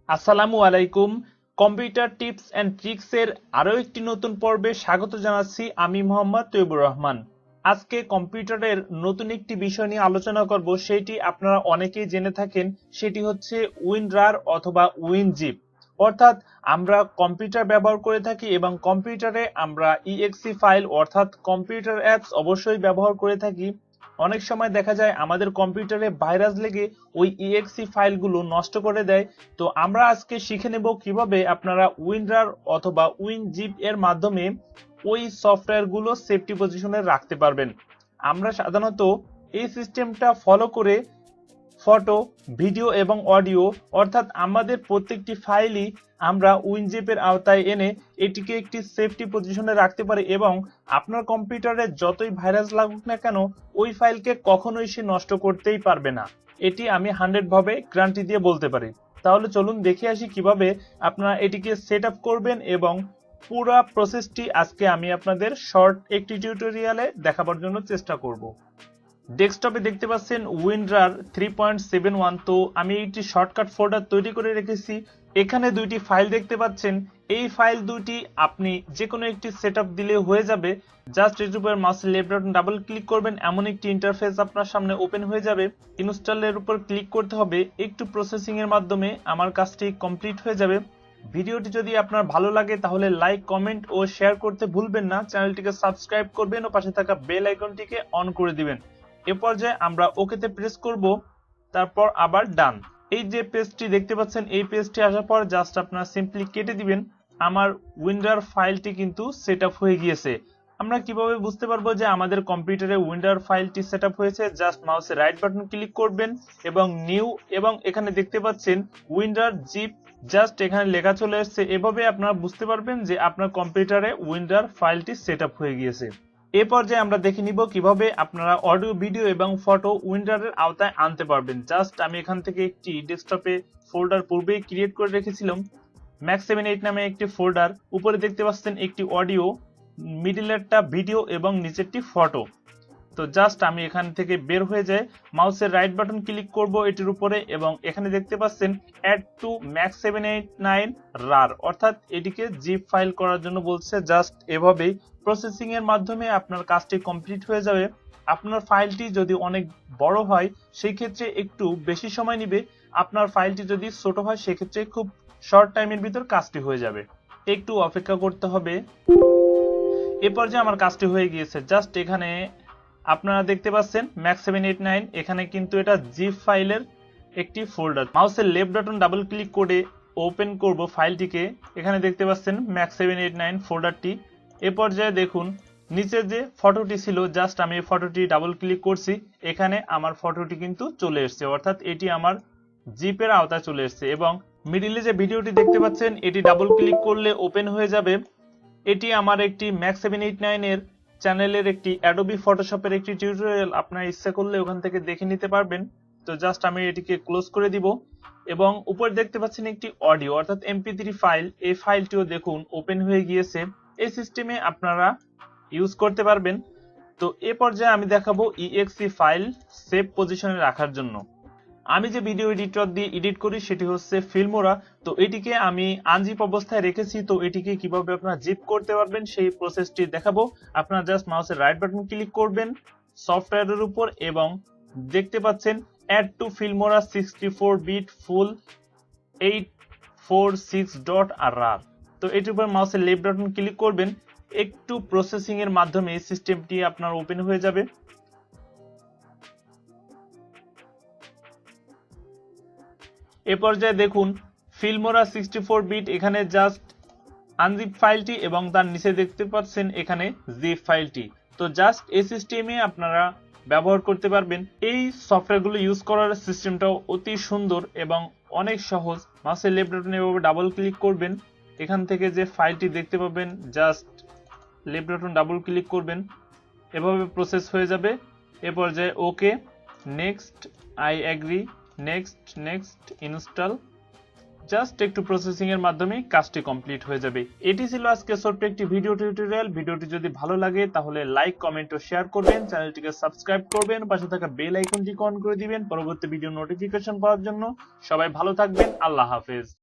আসসালামু আলাইকুম। Computer tips and ট্রিক্সের আরও একটি নতুন পর্বে স্বাগত জানাচ্ছি। আমি মোহাম্মদ তৈবুর রহমান। আজকে কম্পিউটারের নতুন একটি বিষয় নিয়ে আলোচনা করব, সেটি আপনারা অনেকেই জেনে থাকেন। সেটি হচ্ছে উইনরার অথবা উইনজিপ। অর্থাৎ আমরা কম্পিউটার ব্যবহার করে থাকি এবং কম্পিউটারে আমরা ইএক্সি ফাইল অর্থাৎ কম্পিউটার অ্যাপস অবশ্যই ব্যবহার করে থাকি। অনেক সময় দেখা যায় আমাদের কম্পিউটারে ভাইরাস লেগে ওই ইএক্সি ফাইলগুলো নষ্ট করে দেয়। তো আমরা আজকে শিখে নেব কিভাবে আপনারা উইনরার অথবা উইনজিপ এর মাধ্যমে ওই সফটওয়্যারগুলো সেফটি পজিশনে রাখতে পারবেন। আমরা সাধারণত এই সিস্টেমটা ফলো করে ফটো, ভিডিও এবং অডিও অর্থাৎ আমাদের প্রত্যেকটি ফাইলই আমরা উইনজিপের আওতায় এনে এটিকে একটি সেফটি পজিশনে রাখতে পারি এবং আপনার কম্পিউটারে যতই ভাইরাস লাগুক না কেন ওই ফাইলকে কখনোই সে নষ্ট করতেই পারবে না। এটি আমি 100% গ্যারান্টি দিয়ে বলতে পারি। তাহলে চলুন দেখে আসি কিভাবে আপনারা এটিকে সেট আপ করবেন এবং পুরো প্রসেসটি আজকে আমি আপনাদের শর্ট একটি টিউটোরিয়ালে দেখাবার জন্য চেষ্টা করব। ডেস্কটপে দেখতে পাচ্ছেন উইনরার 3.71। তো আমি একটি শর্টকাট ফোল্ডার তৈরি করে রেখেছি। এখানে দুইটি ফাইল দেখতে পাচ্ছেন। এই ফাইল দুটি আপনি যে কোনো একটি সেটআপ দিলে হয়ে যাবে। জাস্ট এর উপর মাউসের লেফট বাটন ডাবল ক্লিক করবেন, এমন একটি ইন্টারফেস আপনার সামনে ওপেন হয়ে যাবে। ইনস্টলের উপর ক্লিক করতে হবে। একটু প্রসেসিং এর মাধ্যমে আমার কাজটি কমপ্লিট হয়ে যাবে। ভিডিওটি যদি আপনার ভালো লাগে তাহলে লাইক, কমেন্ট ও শেয়ার করতে ভুলবেন না। চ্যানেলটিকে সাবস্ক্রাইব করবেন ও পাশে থাকা বেল আইকনটিকে অন করে দিবেন। এ পর্যায়ে আমরা ওকেতে প্রেস করব, তারপর আবার ডান। এই যে পেজটি দেখতে পাচ্ছেন, এই পেজটি আসার পর জাস্ট আপনারা সিম্পলি কেটে দিবেন। আমার উইন্ডার ফাইলটি কিন্তু সেটআপ হয়ে গিয়েছে। আমরা কিভাবে বুঝতে পারবো যে আমাদের কম্পিউটারে উইন্ডার ফাইলটি সেটআপ হয়েছে? জাস্ট মাউসে রাইট বাটন ক্লিক করবেন এবং নিউ, এবং এখানে দেখতে পাচ্ছেন উইন্ডার জিপ, জাস্ট এখানে লেখা চলে এসেছে। এভাবে আপনারা বুঝতে পারবেন যে আপনার কম্পিউটারে উইন্ডার ফাইলটি সেটআপ হয়ে গিয়েছে। এ পর্যায়ে আমরা দেখে নিব কিভাবে আপনারা অডিও, ভিডিও এবং ফটো উইন্ডারের আওতায় আনতে পারবেন। জাস্ট আমি এখান থেকে একটি ডেস্কটপে ফোল্ডার পূর্বেই ক্রিয়েট করে রেখেছিলাম, ম্যাক্স78 নামে একটি ফোল্ডার। উপরে দেখতে পাচ্ছেন একটি অডিও, মিডিলেরটা ভিডিও এবং নিচেরটি ফটো। তো জাস্ট আমি এখান থেকে বের হয়ে যাই, মাউসের রাইট বাটন ক্লিক করব এটির উপরে এবং এখানে দেখতে পাচ্ছেন অ্যাড টু ম্যাক্স789 রার, অর্থাৎ এটিকে জিপ ফাইল করার জন্য বলছে। জাস্ট এভাবেই প্রসেসিং এর মাধ্যমে আপনার কাজটি কমপ্লিট হয়ে যাবে। আপনার ফাইলটি যদি অনেক বড় হয় সেই ক্ষেত্রে একটু বেশি সময় নেবে। আপনার ফাইলটি যদি ছোট হয় সেক্ষেত্রে খুব শর্ট টাইমের ভিতর কাজটি হয়ে যাবে। একটু অপেক্ষা করতে হবে। এ পর্যায়ে আমার কাজটি হয়ে গিয়েছে। জাস্ট এখানে আপনারা দেখতে পাচ্ছেন ম্যাক্স789, এখানে কিন্তু এটা জিপ ফাইলের একটি ফোল্ডার। মাউসের লেফট বাটন ডাবল ক্লিক করে ওপেন করব ফাইলটিকে। এখানে দেখতে পাচ্ছেন ম্যাক্স789 ফোল্ডারটি। এ পর্যায়ে দেখুন নিচে যে ফটোটি ছিল, জাস্ট আমি এই ফটোটি ডাবল ক্লিক করছি, এখানে আমার ফটোটি কিন্তু চলে এসেছে, অর্থাৎ এটি আমার জিপের আওতায় চলে এসেছে। এবং মিডিলে যে ভিডিওটি দেখতে পাচ্ছেন এটি ডাবল ক্লিক করলে ওপেন হয়ে যাবে। এটি আমার একটি ম্যাক্স789 এর চ্যানেলের একটি অ্যাডোবি ফটোশপের একটি টিউটোরিয়াল, আপনারা ইচ্ছা করলে ওখান থেকে দেখে নিতে পারবেন। তো জাস্ট আমি এটিকে ক্লোজ করে দিব এবং উপরে দেখতে পাচ্ছেন একটি অডিও অর্থাৎ MP3 ফাইল, এই ফাইলটিও দেখুন ওপেন হয়ে গিয়েছে। এই সিস্টেমে আপনারা ইউজ করতে পারবেন। তো এ পর্যায়ে আমি দেখাবো ইএক্সি ফাইল সেভ পজিশনে রাখার জন্য। আমি যে ভিডিও এডিটর দিয়ে এডিট করি সেটি হচ্ছে ফিল্মোরা। তো এটিকে আমি আনজিপ অবস্থায় রেখেছি। তো এটিকে কিভাবে আপনারা জিপ করতে পারবেন সেই প্রসেসটি দেখাবো। আপনারা জাস্ট মাউসের রাইট বাটন ক্লিক করবেন সফটওয়্যারের উপর এবং দেখতে পাচ্ছেন add to Filmora 64 bit full 846.rar। তো এটির উপর মাউসের লেফট বাটন ক্লিক করবেন। একটু প্রসেসিং এর মাধ্যমে সিস্টেমটি আপনার ওপেন হয়ে যাবে। এ পর্যায়ে দেখুন ফিল্মোরা 64 বিট, এখানে জাস্ট আনজিপ ফাইলটি এবং তার নিচে দেখতে পাচ্ছেন এখানে জিপ ফাইলটি। তো জাস্ট এই সিস্টেমে আপনারা ব্যবহার করতে পারবেন। এই সফটওয়্যারগুলো ইউজ করার সিস্টেমটাও অতি সুন্দর এবং অনেক সহজ। মাউসের লেফট বাটনে এভাবে ডাবল ক্লিক করবেন, এখান থেকে যে ফাইলটি দেখতে পাবেন just left button double click করবেন, এভাবে প্রসেস হয়ে যাবে। এ পর্যায়ে okay, next, I agree, next, next, install. Just একটু প্রসেসিং এর মাধ্যমে কাজটি কমপ্লিট হয়ে যাবে। এটি ছিল আজকে ছোট্ট একটি ভিডিও টিউটোরিয়াল। ভিডিওটি যদি ভালো লাগে তাহলে লাইক, কমেন্ট ও শেয়ার করবেন। চ্যানেলটিকে সাবস্ক্রাইব করবেন, পাশে থাকা বেল আইকনটি অন করে দিবেন পরবর্তী ভিডিও নোটিফিকেশন পাওয়ার জন্য। সবাই ভালো থাকবেন। আল্লাহ হাফেজ।